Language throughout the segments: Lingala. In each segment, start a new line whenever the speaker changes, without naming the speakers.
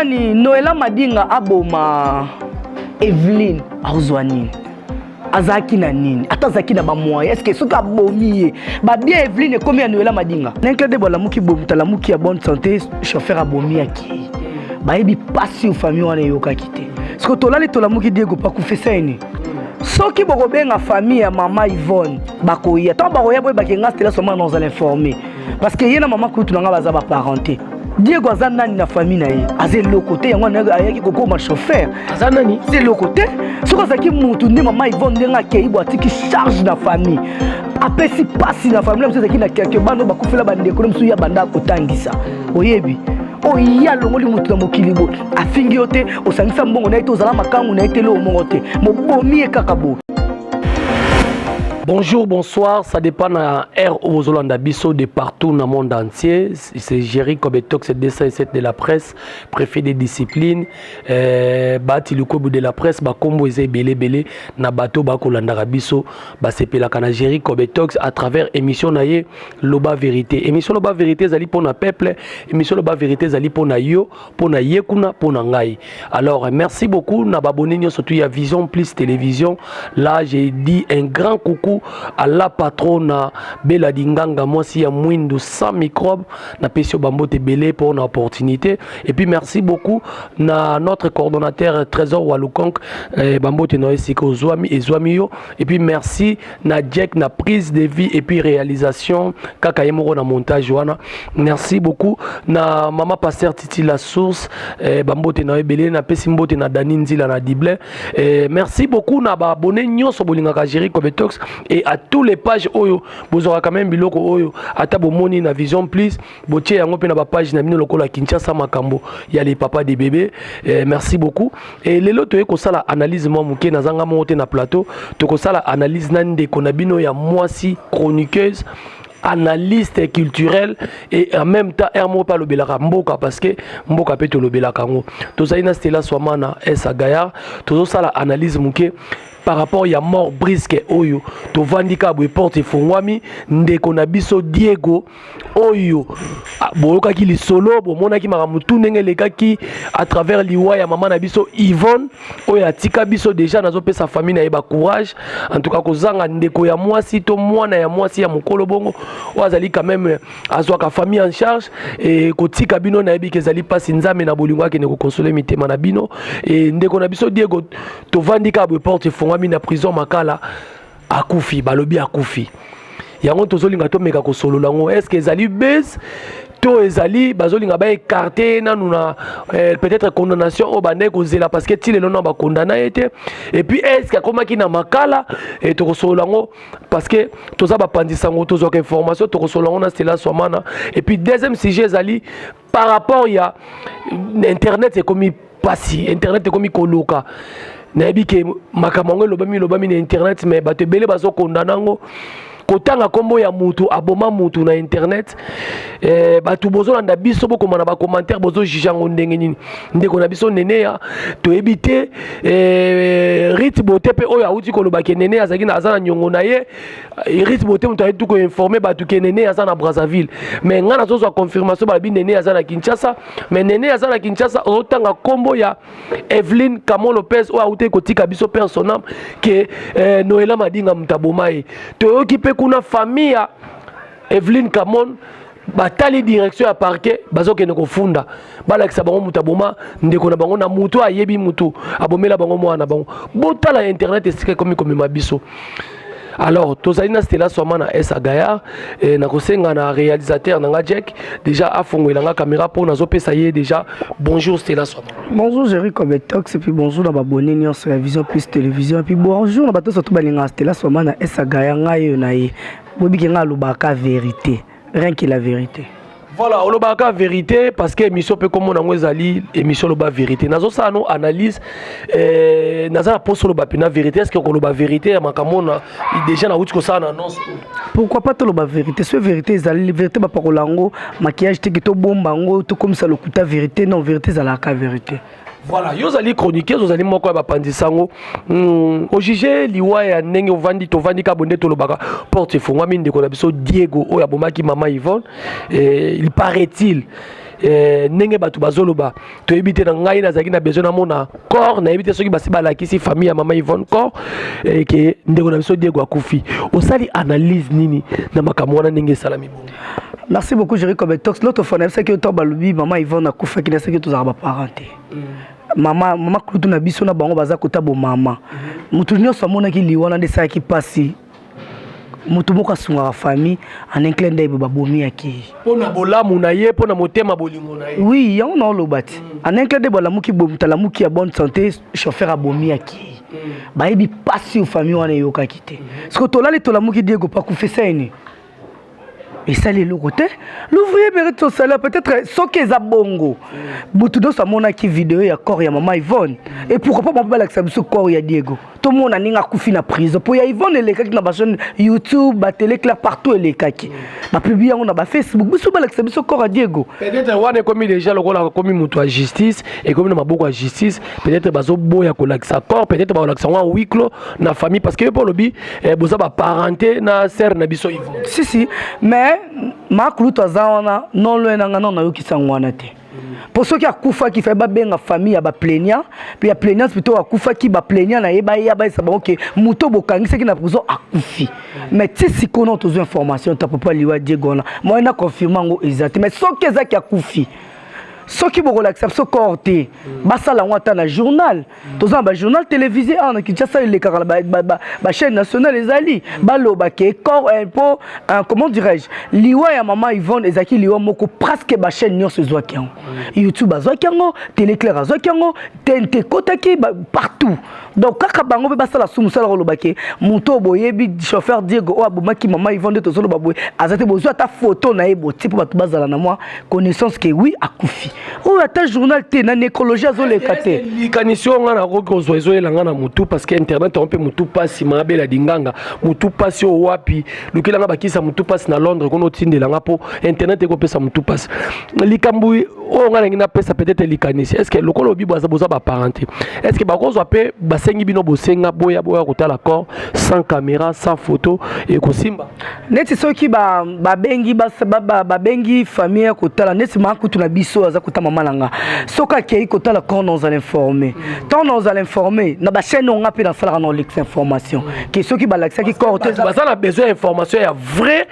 nani Noela Madinga aboma Evelyne Arzouanine azaki na nini atazaki na ba moyen est-ce que soka abomi ba bien Evelyne comme ya Noela Madinga n'enclade bola muki bomutala muki ya bonne santé chauffeur abomi aki ba yebi passi au famille wana yoka kité ce que tolali tolamuki Diego pa kufesa ni soki boko benga famille ya mama Yvonne bakoya tant bakoya boy bakenga stela soma nous allons informer parce que yena mama kutu nga baza ba parenté Diego azanani na famille na ye aze le côté yango na ayaki koko ma chauffeur azanani c'est le côté soko zaki mutu ndi mama Yvonne ndenga keibo atiki charge na famille apesi pasi na famille mso zaki na quelque bando bakufela bande ko mso ya banda kotangisa oyebi oya longoli mutu na mokilibo afingi yote osangisa mbongo na ite ozala makangu na ite lo mongote mobomi ekakabo.
Bonjour, bonsoir, ça dépend de l'air aux Hollandais Bisso de partout dans le monde entier. C'est Jerry Kobetox, c'est DC7 de la presse, préfet des disciplines. Bati le kobo de la presse, ba kombo eze belé na bateau ba Hollandais Bisso, ba c'est la kana Jerry Kobetox à travers émission naie Loba Vérité. Émission Loba Vérité zali pour na peuple, émission Loba Vérité zali pour na yo, pour na yekuna, pour na ngai. Alors merci beaucoup na babonné surtout il y a Vision Plus Télévision. Là j'ai dit un grand coucou à la patronne Bella Dinganga, moi si à moins de 100 microbes na Pessio Bambote Belé pour une opportunité. Et puis merci beaucoup na notre coordonnateur Trésor Walukonk Bambote Noé Siko Zouami et Zouamio. Et puis merci na Jack na prise de vie et puis réalisation Kaka Yemoro na montage wana. Merci beaucoup na Mama Pasteur Titi la source Bambote Noé Belé na Pessimbote na Daninzi la na Dible. Merci beaucoup na ba abonné nyonso bolingaka Jerry Kobetox et à tous les pages oyo vous aurez quand même biloko oyo ata bomoni na Vision Plus botie yango pe na ba page na bino lokola Kinshasa makambo ya les papas des bébés. Merci beaucoup et lelo toye ko sala analyse mo muke na zanga monte na plateau to ko sala analyse nande konabino ya mwasi chroniqueuse analyste culturel et en même temps ermo pa lobelaka mboka parce que mboka pe to lobelaka ngo to zaina Stella Swamana esa Gaya to sala analyse muke par rapport ya mort brisque oyo to vandika bo porte fongwami ndeko na biso Diego oyo boyoka ki lisolo bo monaki makamutu ndenge lekaki à travers liwa ya mama na biso Yvonne oyo atika biso déjà nazo pesa famille na yeba courage en tout cas kozanga ndeko ya mwasi to mwana ya mwasi ya mokolo bongo wazali quand même azwaka famille en charge et kotika bino na yebi kezali pasi nzambe na bolingo ake ne ko consoler mitema na bino et ndeko na biso Diego to vandika bo porte fongwami na prison makala akufi balobi akufi yango tozolinga to meka ko solo lango est-ce que ezali base to ezali bazolinga ba écarter nanu na peut-être condamnation au bande ko zela parce que ti lelo na ba condamna été et puis est-ce que komaki na makala et to solo lango parce que toza ba pandisango tozo ka information to solo lango na Stella Swamana et puis deuxième sujet ezali par rapport ya internet c'est comme pasi internet c'est comme koloka nayebi ke makamango lobami na internet mais bato belé bazo kondanango kotanga kombo ya mutu aboma mutu na internet bato bozo landa biso bokoma na ba commentaire bozo jijango ndenge nini ndeko na biso nene ya to ebite rit bote pe oyo auti koloba ke nene azaki na azana nyongo na ye rit bote mutu ayetu ko informer bato ke nene azana Brazzaville mais ngana zozo confirmation ba bi nene azana Kinshasa mais nene azana Kinshasa otanga kombo ya Evelyne Kamon Lopez oyo auti kotika biso personnel ke Noela Madinga mutabomae to okipe kuna famille ya Evelyne Kamon batali direction ya parquet bazoke ne kofunda balakisa bango mutaboma ndeko na bango na mutu ayebi mutu abomela bango mwana bango botala internet esika komi mabiso. Alors tozalina Stella Swamana esa Gaya na kosenga na réalisateur nanga Jack déjà afongwela nga caméra pour nazo pesa ye déjà. Bonjour Stella Swamana.
Bonjour Jerry Kobetox et puis bonjour na babonné nyonso ya Vision Plus Télévision et puis bonjour na bato surtout balinga Stella Swamana esa Gaya ngayo na ye bobi nga lobaka vérité rien que la vérité.
Voilà, on a la vérité parce que l'émission peut comme on a dit émission la vérité. Nazo ça nous analyse nazo la poste la vérité est-ce que on la vérité à makamona déjà na uti ko ça annonce.
Pourquoi pas la vérité? Ce vérité la vérité ba pakolango maquillage te to bombango tout comme ça le kuta vérité non vérité za la vérité.
Voilà, yo zali chroniquer, yo zali moko ba pandisango. O juger liwa ya ndenge ovandi to vandi ka bonde to lobaka porte fongwa minde ko na biso Diego o ya bomaki mama Yvonne il paraît-il ndenge bato bazoloba to ebité na ngai na zaki na besoin na mona corps na ebité soki basi balakisi famille ya mama Yvonne corps et que ndeko na biso Diego akufi osali analyse nini na makambo wana ndenge salami bon.
Merci beaucoup Jerry Kobetox. L'autre fois, c'est que tu balubi maman Yvonne a koufa qui c'est que tu as parenté. Maman Klutu na biso na bango baza kota bo mama. Mutu nyonso amona ki liwana de sa ki pasi. Mutu moko asunga la famille en un clin d'œil babomi aki.
Pona bolamu na ye pona motema bolingo na ye.
Oui, ya on lo bati. En un clin d'œil bolamu ki bomutala muki ya bonne santé chauffeur abomi aki. Ba yebi pasi au famille wana yoka kité. Parce que tola le tola muki Diego pa kufesa eni. Et ça les côté l'ouvrier mérite son salaire peut-être ce qu'ils a bongo beaucoup de ça mon qui vidéo ya corps ya maman Yvonne et pourquoi pas pas accepter ce corps ya Diego tout le monde a ninga kufi na prison pour ya Yvonne les kaki na ba chaîne YouTube ba télé clair partout les kaki ba publier on a ba Facebook biso ba accepter ce corps ya Diego
peut-être wana comme déjà le rôle comme mutu à justice et comme na maboko à justice peut-être bazo boya ko laksa corps peut-être ba laksa en huis clos na famille parce que pour le bi boza ba parenté na sœur na biso Yvonne
si mais ma Klutu azawana non loin na ngana na yoki sangwana te pour ceux qui a kufa qui fait ba benga famille ya ba plaignant puis ya plaignant plutôt a kufa qui ba plaignant na yeba ya ba ça ba OK muto bokangi c'est qui na prison akufi mais si kono tous information ta papa liwa Diego na moi na confirmer ngo exact mais ceux qui za qui a kufi ceux qui vont accepter ce corté basala ngata na journal toza ba journal télévisé en qui ça les car ba chaîne nationale les ali baloba ke corps impôt comment dirais-je liwa ya maman Yvonne ezaki liwa moko presque ba chaîne nyonso zoakiango YouTube azoakiango télé clair azoakiango TNT kotaki partout donc kaka bango be basala sumusala loba ke muto boyebi chauffeur Diego o abomaki maman Yvonne de tozolo baboy azate bozo ta photo na ebo type ba bazala na moi connaissance que oui akufi ou ata journal te na nécrologie azolekate
likanisio ngana rokozo ezoyelanga na mutu parce que internet on peut mutu pasi mabela dinganga mutu pasi o wapi lukilanga bakisa mutu pasi na Londres kono tindelanga po internet ekopesa mutu pasi likambu o ngana ngina pesa peut-être likanisi est-ce que lokolo bibo azaboza ba parenté est-ce que bakozo ape basengi bino bosenga boya kotala corps sans caméra sans photo et kosimba
neti soki ba bengi ba bengi famille kotala neti makutu na biso aza ta maman langa soka kei kotala quand nous allons informer tant nous allons informer na ba chaîne on a pu dans ça dans l'information que ceux qui ba l'accès qui corte
ça a besoin d'information ya vrai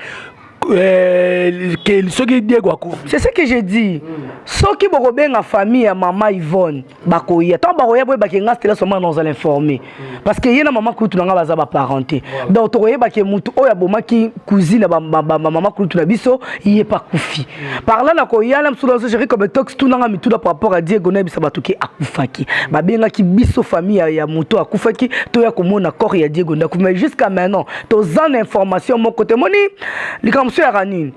c'est ce que j'ai dit ceux qui vont bien la famille à maman Yvonne bakoya tant bakoya boy bakenga stela seulement nous allons informer parce que yena maman Klutu nanga baza ba parenté donc tokoye baké mutu oya boma ki cousine ba maman Klutu na biso yé pas kufi par là na koya la msula Jerry Kobetox tout nanga mitu par rapport à Diego na bisa batuki akufaki ba benga ki biso famille ya mutu akufaki to ya komona corps ya Diego ndaku mais jusqu'à maintenant to zan information mon côté moni likamso ya ranine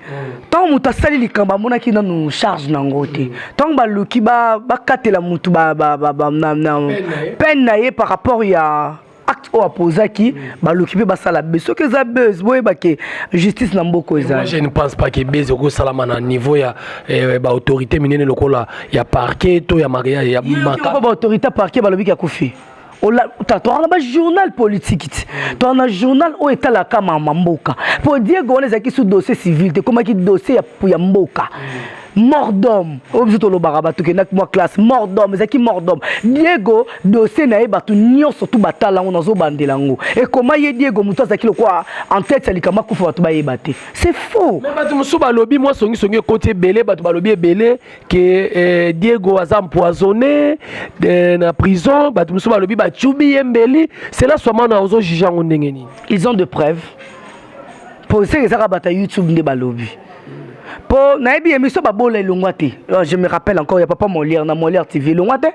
tant muta sali likamba mona ki na nous charge nangote tant ba luki ba katela mutu ba peine na ye par rapport ya acte au opposaki ba luki ba sala beso que za buzz boy ba ke justice na mboko eza
je ne pense pas que bezo ko salama na niveau ya ba autorité minene lokola ya parquet to ya mariage ya
maka ba autorité parquet ba lobi ka kufi tu as un journal politique, tu as un journal où est la Kama Mamboka. Pour dire qu'on est sous dossier civil, tu comment qui dossier pour Yamboka. Mort d'homme, objet au barabatou que moi classe mort d'homme, c'est qui mort d'homme. Diego dossier nae batu nyon surtout batala on ozo bandelango. Et comment y Diego muto ça qui le quoi en tête ça likama kufu batu ba yebate. C'est faux.
Mais batu muso balobi moi songi côté belé batu balobi belé que Diego a empoisonné na prison batu muso balobi ba chubi yembeli c'est là seulement na ozo juger ngondengeni.
Ils ont de preuves. Pour ça que ça bata YouTube ne balobi. Pour naïbi émission babola longwate je me rappelle encore il y a papa Molière na Molière TV longwate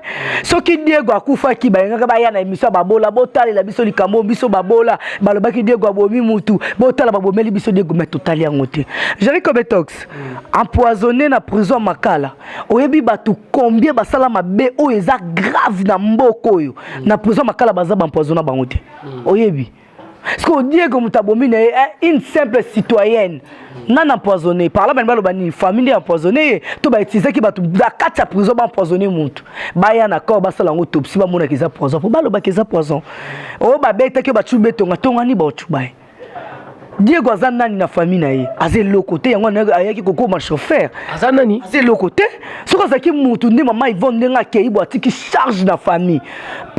ce qui Diego akufa ki ba ngaka ya na émission babola botala la biso likambo biso babola baloba ki Diego abomi mutu botala babomeli biso Diego mais total ya ngote Jerry Kobetox empoisonné na prison Makala oyebi batu combien basala mabe o eza grave na mboko yo na prison Makala baza empoisonné bangote oyebi ce que Diego Mutabomi est une simple citoyenne non empoisonnée. Par là, une famille empoisonnée. Tout va utiliser qui va tout la carte à prison empoisonné mutu. Ba ya na corps ba sala autopsie ba mona kiza poison. Pour ba lo ba kiza poison. Oh ba bête que ba chube tonga tonga ni ba chubai. Diego aza nani na famille na ye aza eloko te yango ayaki kokoma chauffeur
aza nani
aza eloko te soki azalaki mutu nde mama Yvonne ndenge akei bo atiki charge na famille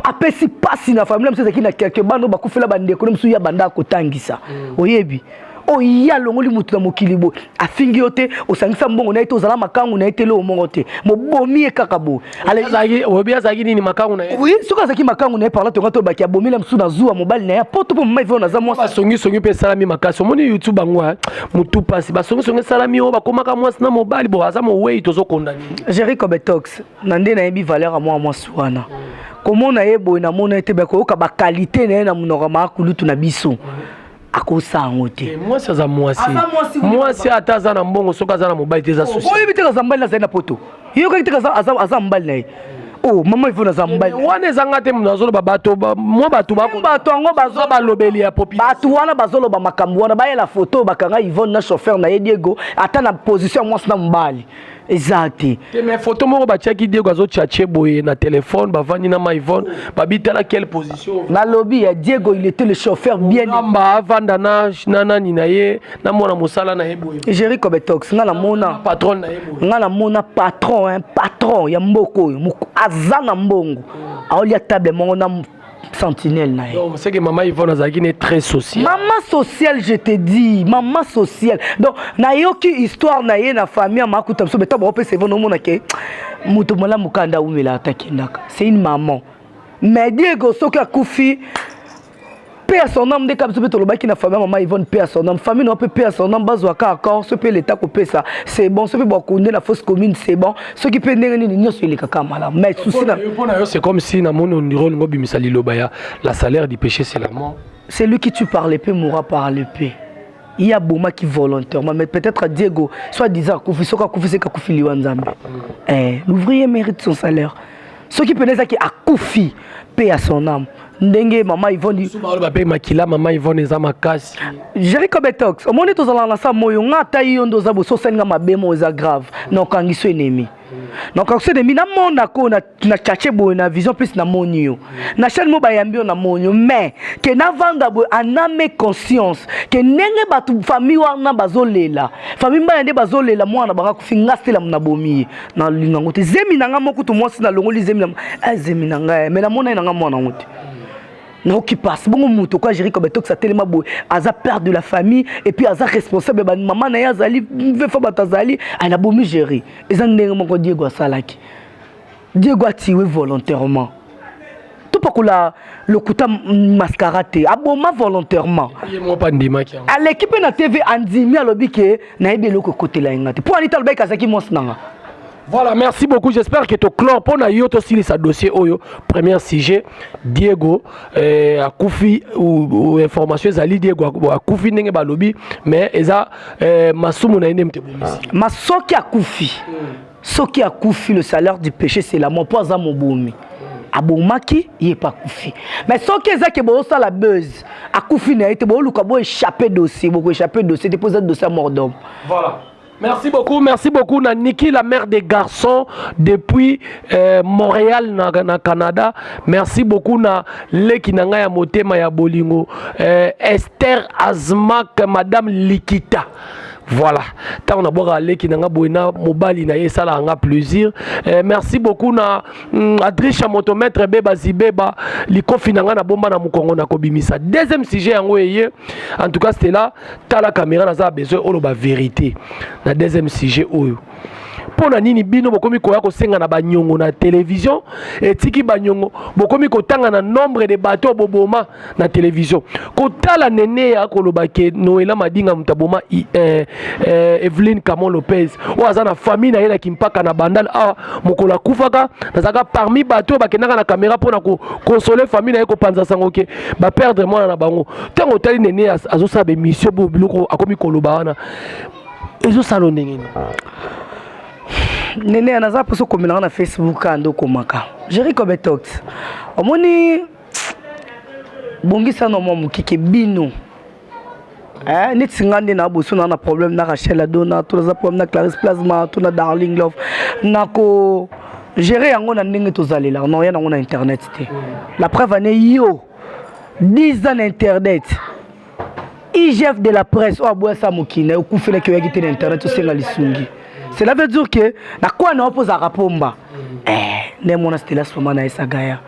apesi pasi na famille mosusu ezalaki na quelque bando bakufela bandeko ne mosusu ya banda akotangisa oyebi oya longoli mutu na mokili bo afingi yo te osangisa mbongo na ye te ozala makangu na ye te leo mongo te mobomi ye kaka bo
oyebi azalaki nini makangu na ye
oui soki azalaki makangu na ye parla tonga to baki abomila mosusu na zuwa mobali na ye poto mpo mama Yvonne aza mwasi
basongisongi mpe esalami makasi omoni youtube yango motu pasi basongisongi esalami oyo bakomaka mwasi na mobali bo aza mowei tozokonda nini
Jerry Cobetox na nde nayebi valeur ya mwa mwasi wana komona ye boye namona ete bakoyoka bakalite na ye na monoko makulutu na biso akosango te
mwasi aza mwasi ata aza na mbongo soki aza na mobali te eza susi
oyebi te kaza mbali nazali na poto yokaki te aza mbali na ye oh mama Yvonne aza mbali
wana ezanga te nazoloba bato mwa bato
yango
balobeli ya population
bato wana bazoloba makambo wana bayela foto bakanga Yvonne na chauffeur na ye Diego ata na position ya mwasi na mobali exact
mais photo moko batiaki Diego azochache boye na téléphone bavandi na ma Yvonne babitala quelle position
na lobby ya Diego il était le chauffeur bien
namba avanda na nani na ye na mona mosala na ye boye
Jerry Cobetox nga na mona
patron na ye boye
nga na mona patron ya mboko aza na mbongo aolia table mongo na sentinelle na ye.
Donc c'est que maman Yvonne azaki est très sociale.
Maman sociale je te dis, maman sociale. Donc na yoki histoire na ye na famille makuta so beta ba pese Yvonne omona ke mutu mola mukanda umela atakendaka. C'est une maman. Mais Diego soki akufi paix à son âme, dès que tu as famille, maman Yvonne, paix à son âme. Famille, on peut paix à son âme, bas ou accord, ce peut l'État couper ça. C'est bon, ce peut beaucoup la fausse commune, c'est bon. Ce qui peut n'être ni sur les caca malade. Mais souci,
c'est comme si dans mon rôle, la salaire du péché, c'est la mort.
C'est lui qui tue par l'épée, mourra par l'épée. Il y a Bouma qui volontairement, mais peut-être Diego, soit disant Koufi, soit Koufi, c'est Koufi Liwanzambe. L'ouvrier mérite son salaire. Ceux qui peuvent dire qu'il a Koufi, paix à son âme. Ndenge maman Yvonne dit
makila maman Yvonne eza makasi
Jerry Cobetox omoni tozala na sa moyo ngata yondo za boso senga mabemo eza grave na kangiso ennemi na kangiso ennemi na mona ko na chache boy na vision plus na monio na chaîne mo bayambio na monio mais que na vanda boy aname conscience que ndenge batu famille wana bazolela famille mbayande bazolela mwana baka kufinga stela na bomi na lingango te zemi nanga moko to mwasi na longoli zemi na zemi nanga mais na mona nanga mwana ngote non qui passe bon muto quoi Jerry Cobetox ça tellement beau aza père de la famille et puis aza responsable ba maman na ya zali vefa batazali ana bomi Jerry ezandenge moko Diego asalaki Diego a tué volontairement tout pas que le kuta mascarate aboma volontairement à l'équipe na TV andimi alobi ke na ebe loko côté la ngate pour anita lobeka zaki monsnanga.
Voilà, merci beaucoup. J'espère que tu clore pour na yoto si sa dossier oyo premier sujet Diego akufi ou information zali Diego akufi ndenge balobi mais eza masumu na ene mtebomisi.
Masoki akufi. Soki akufi le salaire du péché c'est la mort pour za mobomi. Abomaki il est pas akufi. Mais soki eza ke bo ça la buzz akufi na été bo luka bo échapper dossier, bo échapper dossier déposer dossier à mort d'homme.
Voilà. Merci beaucoup na Niki la mère des garçons depuis Montréal na Canada. Merci beaucoup na Leki nanga ya motema ya bolingo Esther Azmak madame Likita. Voilà. Tant on a beau aller qui n'a boina mobile na yesa la nga plaisir. Merci beaucoup na Adrisha motomètre beba zibeba likofi nanga na bomba na mukongo na kobimisa. Deuxième sujet yango yé. En tout cas c'était là ta la caméra na za besoin oloba vérité. Na deuxième sujet oyo. Pona nini bino bokomi koya ko senga na banyongo na télévision et tiki banyongo bokomi ko tanga na nombre de bateaux boboma na télévision ko tala nene ya ko lobake Noela Madinga mutaboma Evelyn Camon Lopez o azana famille na yela kimpaka na bandal a mokola kufaka nazaka parmi bateaux bakendaka na caméra pona ko consoler famille na yeko panza sango ke ba perdre mwana na bango tango tali nene azo sabe mission bo biloko akomi koloba wana ezo salonde ngini
Nene anaza poso komela na Facebook ando komaka. Jerry Cobetox. Omoni bongisa no momu kike bino. Neti ngande na boso na problème na Rachel Adona, tout na problème na Clarisse Plasma, tout na Darling Love. Nako gérer yango na ndenge tozalela. Non ya na internet te. La preuve ane yo 10 ans internet. IGF de la presse, oh boya sa mokina, au coup fait que yaki te internet, tout senga lisungi. Cela veut dire que na quoi na opose à rapomba. Ne mona stela soma na esagaya.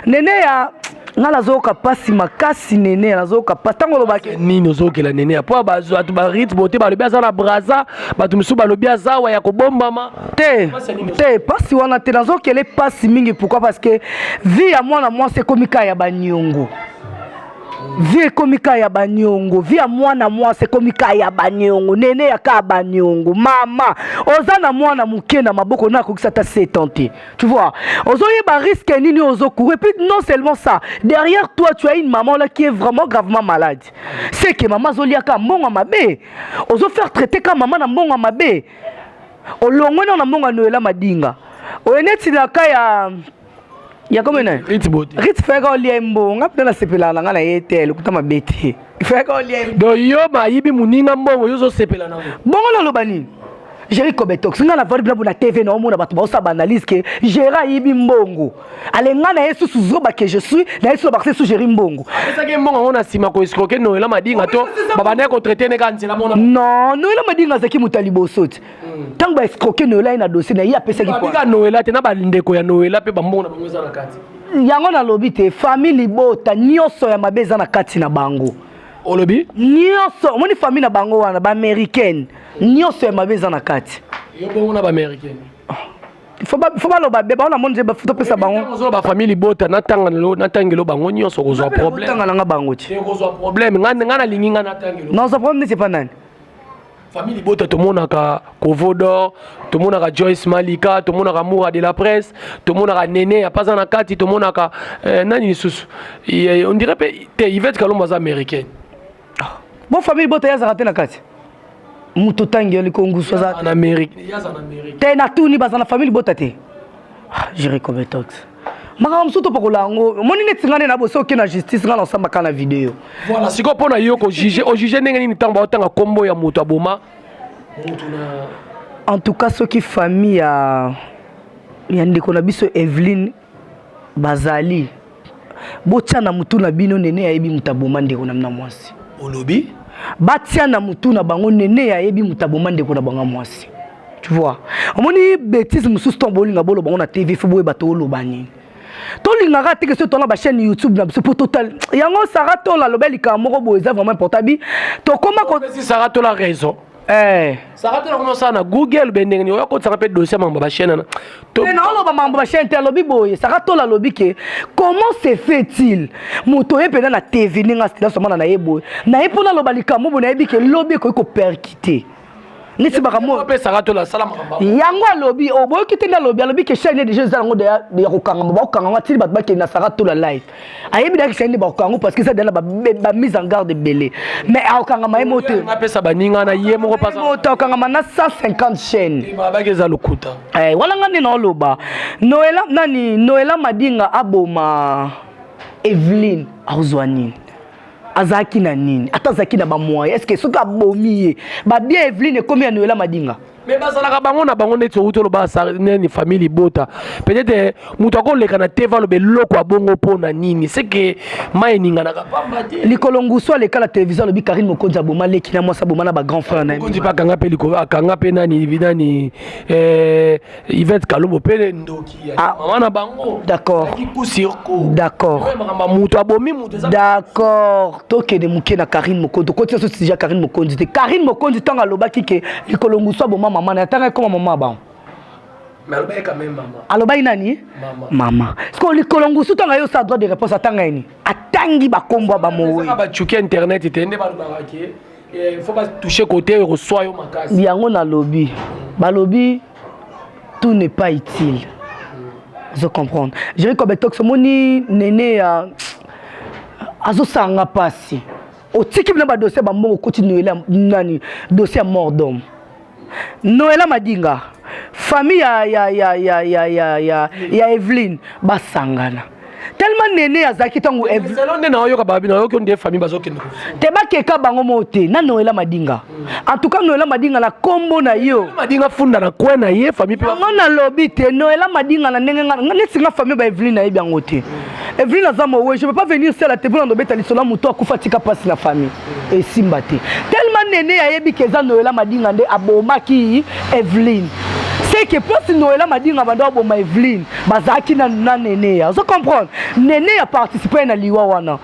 Nene ya ngala zoka pasi makasi nene la zoka patango lobake
ni nozoke la nene po ba zo atu ba rit bote ba lobia za na braza ba tumsu ba lobia za wa ya kobombama
te pasi wana te nazokele pasi mingi. Pourquoi? Parce que vie ya mwana mwasi ekomika ya banyongo. Vie komika ya banyongo, vie ya mwana mwasi komika ya banyongo, nene ya ka banyongo. Mama, oza na mwana muke na maboko na kokisa ta 7 ans. Tu vois? Ozo yeba risque nini ozo courir. Et puis non seulement ça, derrière toi tu as une maman là qui est vraiment gravement malade. C'est que maman zolia ka mbonga mabe. Ozo faire traiter ka maman na mbonga mabe. Olongwe na mbonga noela madinga. Oyeneti na ka ya comment on
rit bote
rit fega oliembo ngapela sepela na ngana yetel kutama beti fega oliembo
do yo ba yibi muninga mbongo yo zo sepela na
bongo lo lobani Jerry Kobetox ngana vori bla na TV na omona bato ba osa banalise que Gérard yibi mbongo alenga na yesu suzoba que je suis na yesu ba sous Jerry mbongo
esa ke mbongo ona sima ko escroquer noela madinga to baba ne ko traiter ne kan la mona
non noela madinga zaki mutalibo soti tant ba escroquer noela ina dossier na ya pesa ki
kwa bika noela te na ba ndeko ya noela pe ba mbongo na bango za na kati
yango na lobi te famille bota nyoso ya mabeza na kati na bango
olobi
nyoso moni famille na bango wana ba américaine nyoso ya mabeza na kati
yo bongo na ba américaine
faut pas lo ba beba on a monde ba photo pesa bango
zo ba famille bota na tangelo na tangelo bango nyoso ko zo problème
tanga nga bango ti
ko zo problème ngana lingi ngana tangelo
non ça problème c'est pas nani
famille bota to monaka Kovodor to monaka Joyce Malika to monaka Moura de la presse to monaka Nene apaza na kati to monaka nani susu on dirait te Yvette Kalomba za américaine
bon famille bota ya zakate na kati muto tangi oli konguso za
en Amérique ya za en Amérique
te na tuni baza na famille bota te Jerry Kobetox maka msuto pakolango moni neti ngane na boso ke na justice ngana osamba kana vidéo
voilà siko pona yo ko juger o juger ndenge nini tamba otanga kombo ya muto aboma muto na
en tout cas ce qui famille ya ndeko na biso Evelyne bazali botia na mutu na bino nene ya yebi mutaboma ndeko na mwasi
olobi
batia na mutu na bango nene ya yebi mutaboma ndeko na banga mwasi. Tu vois omoni bêtise mususu tombolinga bolo bango na TV fo boye bato olobani to lingaka te que ce ton ba chaîne YouTube na pour total yango Sarah to la lobelika moko boye ça vraiment important bi to koma ko
si Sarah to la raison Sarah to la comment ça na Google bendeng ni yo ko tsaka pe dossier mamba ba chaîne na
to na loba mamba ba chaîne te lobi boye Sarah to la lobi ke comment se fait-il moto e pena na TV ninga stila soma na yebo na epona lobalika mo bona yebi ke lobi ko percuter nisi bakamo
pe Sarah la salama
yango alobi oboyo kitenda lobi alobi ke chaîne déjà zango de ya kokanga ba kokanga tili bat ba ke na Sarah to la live ayebi da chaîne ba kokanga parce que ça dela ba mise en garde belé mais akokanga ma emote
na pesa baninga na ye moko pasa
moto akokanga na 150 chaînes
ba ke za lokuta
wala ngani na loba Noela madinga aboma Evelyne azwani azaki na nini atazaki na ba moyen est-ce que soka abomi ba bien Evelyne komi ya Noela madinga
mais bazalaka bango na bango neti outo loba neni famille bota peut-être mutu akoleka na te valobe loko abongo mpona nini c'est que mai eninganaka pamba te
likolo ngusu aleka la télévision alobi Karine Mokonzi aboma leki na mwasi aboma na ba grand frère na
Mokonzi pa akanga mpe likolo akanga mpe nani Yvette Kalombo mpe ndoki mama na bango
d'accord d'accord
mutu abomi mutu
d'accord tokende moke na Karine Mokonzi tokotia so déjà Karine Mokonzi te Karine Mokonzi ntango alobaki ke likolo ngusu aboma maman na tanga comme maman ba
mais alobaki quand même maman
alobaki nani maman parce que likolo ngusu tanga yo sa droit de réponse atanga ni atangi ba kombo ba mowe
ba chuki internet tende ba lobaka ke il faut pas toucher côté reçoit yo makasi
yango na lobby ba lobby tout n'est pas utile je comprends Jerry Kobetox moni nene ya azo sanga pasi otiki bina ba dossier ba mbongo continuer nani dossier mort d'homme Noela madinga famille ya Evelyne basangana tellement nene azaki tango
Evelyne na oyoka babi na yoki onde famille bazokende
te bakeka bango mote na Noela madinga en tout cas Noela madinga na kombo na yo
madinga funda na kwa na ye famille pe
na lobby te Noela madinga na ndenge neti nga famille ba Evelyne na yebi yango te Evelyne Azamo, ouais, je ne peux pas venir seul à te voir dans le bétail mouton à Koufatika passe la famille. Et Simbate. Tellement néné à Yebi Keza Noëlla Madingande à Bomaki Evelyne. C'est que pour si Noëlla Madinga Banda Boma Evelyne, Bazaki na néné. Vous comprenez? Néné a participé à Liwa Wana.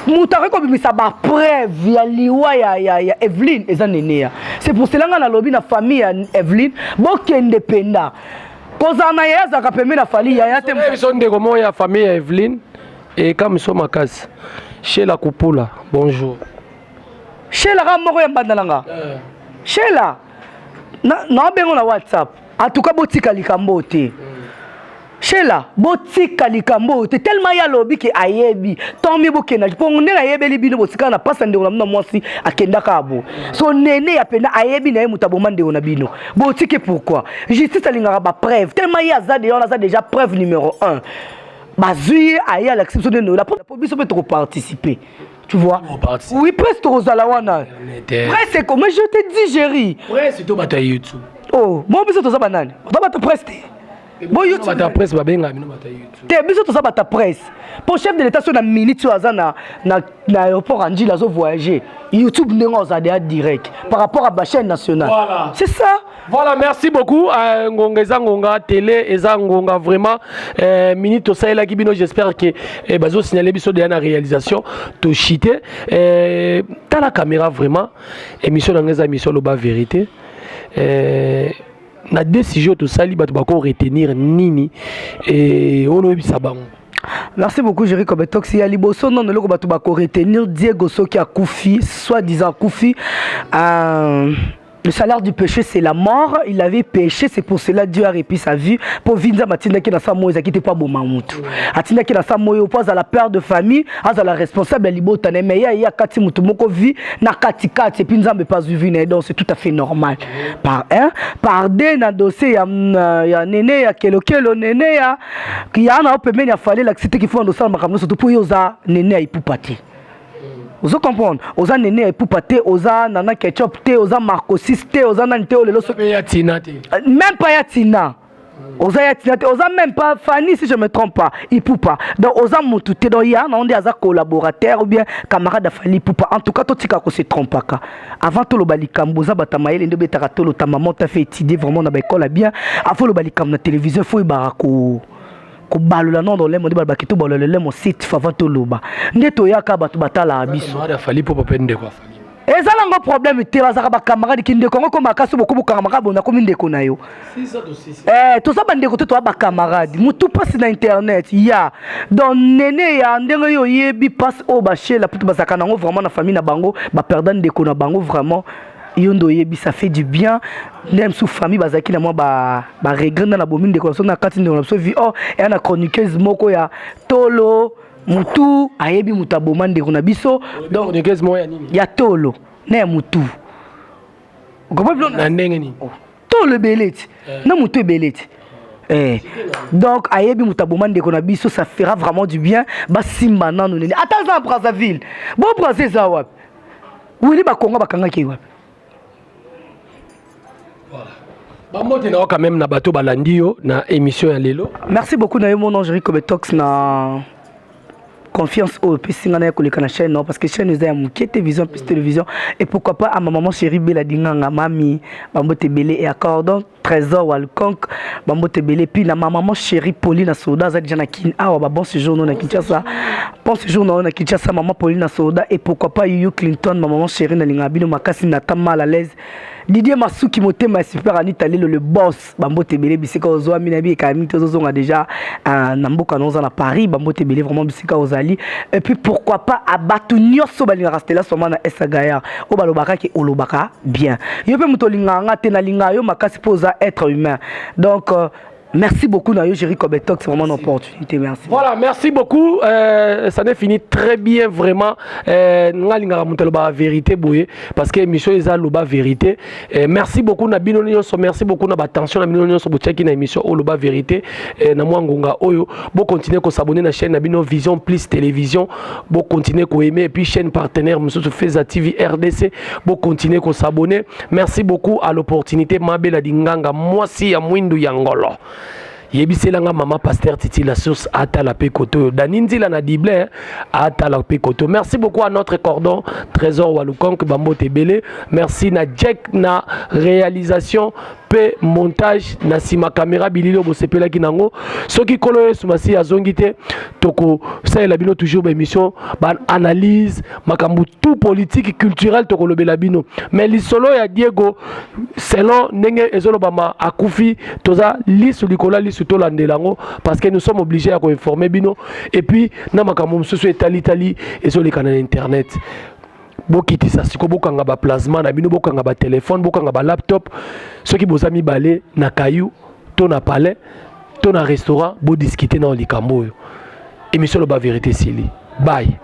Moutare comme ça ba preuve ya Liwa ya Evelyne et ça néné. C'est pour cela qu'on a lobby na famille Evelyne, beaucoup indépendant. Kozana ya za kapeme na famille ya te.
Ils sont des comment ya famille Evelyne et comme ils sont ma case chez la Kupula. Bonjour.
Chez la Ramoro ya Bandalanga. Chez la na bengo na WhatsApp. En tout cas botika likambo te. Chez la botika likambo te tellement ya lobby ke ayebi. Tant mieux bokena. Pour on est ayebeli bino botika na passe ndeko na mwasi akenda kabo. So nene ya pena ayebi na mutaboma ndeko na bino. Botike pourquoi? Justice alingara ba preuve. Tellement ya za de on a déjà preuve numéro 1. Bazui aye à l'acception de nous. La police peut trop participer. Tu vois? Oui, presque aux alawana. Presque comme je te dis, Jerry.
Presque tout bataille YouTube.
Oh, moi biso to za banane. On va te presque. Bon YouTube.
Bata presse ba benga bino bataille YouTube.
Te biso to za bata presse. Pour chef de l'état sur la minute sur azana na aéroport Anji la zo voyager. YouTube n'engo za direct par rapport à la chaîne nationale.
Voilà.
C'est ça.
Voilà, merci beaucoup. Ngongeza Ngonga Télé et Ngonga vraiment minute au Sahel Kibino, j'espère que bazo signaler biso de la réalisation to chité dans la caméra vraiment émission d'angeza émission loba vérité na décision to sali bato bako retenir nini et on obisa bango.
Merci beaucoup, Jerry Kobetox. Il y a Liboso, non, le bato bako retenir Diego Soki a Koufi, soi-disant Koufi. Le salaire du péché, c'est la mort. Il avait péché, c'est pour cela Dieu a répit sa vie. Pour Vinza Matinda qui n'a pas Moïse, qui n'était pas bon Mamoutou. Atinda qui n'a pas Moïse, au point à la père de famille, à la responsable, à l'ibotane, mais il y a Kati Moutoumoko vie, na Kati Kati, et puis nous n'avons pas vu, donc c'est tout à fait normal. Par un, par deux, dans le dossier, il y a Néné, il y a Kelo Néné, il y a un peu, il a fallu l'accepter qu'il faut un dossier, surtout pour Yosa, Néné, il peut partir. Vous comprenez? Oza Néné pour pâté, oza nana ketchup té, oza marcosis té, oza nante olelo so. Même pas yatina. Oza yatina té, oza même pas Fanny si je me trompe pas, il peut pas. Donc oza mutu té donc ya na on dit aza collaborateur ou bien camarade Fali pour pas. En tout cas toi tika ko se trompe pas. Avant tout le balikambo za batamaele ndo betaka to ta maman t'a fait étudier vraiment na ba école bien. Avant le balikam na télévision faut ibarako. Ko balola non dans les monde balbaki to balola le mon site favato loba ndeto yaka batu batala abiso
camarade Fali pour pas pendre quoi Fali
ezala ngo problème te bazaka ba camarade ki ndeko ngo makasi beaucoup camarade bona ko mindeko na yo
si ça aussi
to ça bandeko to ba camarade mutu passe na internet ya donc nene ya ndenge yo yebi passe au baché la putu bazaka nango vraiment na famille na bango ba perdant ndeko na bango vraiment yondo yebi ça fait du bien même sous famille bazaki na moi ba regret na bomine décoration na kati na so vie oh et na chroniqueuse moko ya tolo mutu ayebi mutaboma ndeko na biso
donc chroniqueuse mo ya nini
ya tolo na mutu
gobo na ndenge ni
tolo beleti na mutu beleti donc ayebi mutaboma ndeko na biso ça fera vraiment du bien ba simba nanu nene attends Brazzaville bon Brazzaville za wapi wili ba Kongo bakanga ki wapi.
Bamote na quand même na bateau balandio na émission ya lelo.
Merci beaucoup na mon nom Jerry Kobetox na confiance au pisinga na koleka na chaîne non parce que chaîne za mukie télévision plus télévision et pourquoi pas à ma maman chérie Bella Dinganga mami Bambote Belé et accordon trésor walconk Bambote Belé puis na ma maman chérie Pauline Soda za déjà na kin ah ba bon séjour non na Kinshasa bon séjour non na Kinshasa maman Pauline Soda et pourquoi pas Yu Clinton ma maman chérie na linga bino makasi na ta mal à l'aise Didier Masuki motema super Anita Lelo le boss Bambote Belé bisika ozo minabi kami tozo nga déjà na mboka noza na Paris Bambote Belé vraiment bisika ozali et puis pourquoi pas abatu nyoso balinga rester là seulement na Esagaya o balobaka ki olobaka bien yo pe muto linganga te na linga yo makasi poza être humain donc merci beaucoup Nayo Jerry Kobetox, c'est vraiment une opportunité. Merci.
Voilà, merci beaucoup. Ça n'est fini très bien vraiment. La vérité parce que l'émission est la vérité. Merci beaucoup Nabino Nyonso, merci beaucoup na attention Nabino Nyonso pour checker na émission la vérité. Na mwangonga oyo, bon continuer à s'abonner na chaîne Nabino Vision Plus Télévision, bon continuer à aimer et puis chaîne partenaire Monsieur Feza TV RDC, bon continuer à s'abonner. Merci beaucoup à l'opportunité Mabela Dinganga, moi si ya Mwindu Yangolo. yebiselanga mama pasteur Titi la source ata la pe koto daninzi la na dible ata la pe koto. Merci beaucoup à notre cordon Trésor Walukonk Bambo Tebele. Merci na Jack na réalisation pe montage na sima caméra bililo bosepela kinango soki kolo sumasi azongite toko ça la bino toujours ba émission ba analyse makambu tout politique culturel toko lobela bino mais lisolo ya Diego selon nenge ezolo bama akufi toza lisu likola lisu to landelango parce que nous sommes obligés à informer bino et puis na makambu msusu etali ezolo kana na internet bokitisa siko bokanga ba plasma na bino bokanga ba téléphone bokanga ba laptop soki bozami balé na kayu to na palais to na restaurant bo discuter na likambo émission le ba vérité sili bye.